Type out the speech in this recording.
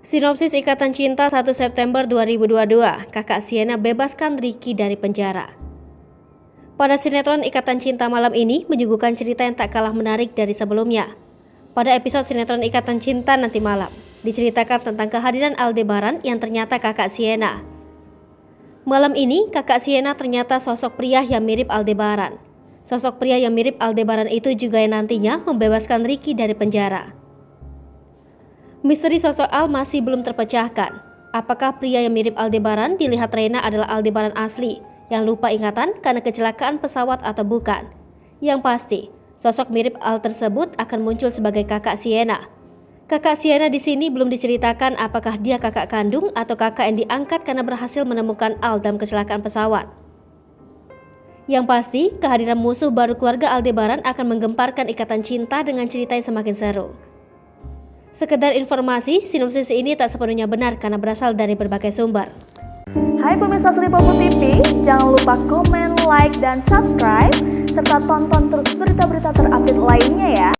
Sinopsis Ikatan Cinta 1 September 2022, kakak Sienna bebaskan Ricky dari penjara. Pada sinetron Ikatan Cinta malam ini menyuguhkan cerita yang tak kalah menarik dari sebelumnya. Pada episode sinetron Ikatan Cinta nanti malam, diceritakan tentang kehadiran Aldebaran yang ternyata kakak Sienna. Malam ini, kakak Sienna ternyata sosok pria yang mirip Aldebaran. Sosok pria yang mirip Aldebaran itu juga yang nantinya membebaskan Ricky dari penjara. Misteri sosok Al masih belum terpecahkan. Apakah pria yang mirip Aldebaran dilihat Reina adalah Aldebaran asli yang lupa ingatan karena kecelakaan pesawat atau bukan? Yang pasti, sosok mirip Al tersebut akan muncul sebagai kakak Sienna. Kakak Sienna di sini belum diceritakan apakah dia kakak kandung atau kakak yang diangkat karena berhasil menemukan Al dalam kecelakaan pesawat. Yang pasti, kehadiran musuh baru keluarga Aldebaran akan menggemparkan ikatan cinta dengan cerita yang semakin seru. Sekedar informasi, sinopsis ini tak sepenuhnya benar karena berasal dari berbagai sumber. Hai pemirsa Sri Popo TV, jangan lupa komen, like, dan subscribe, serta tonton terus berita-berita terupdate lainnya ya.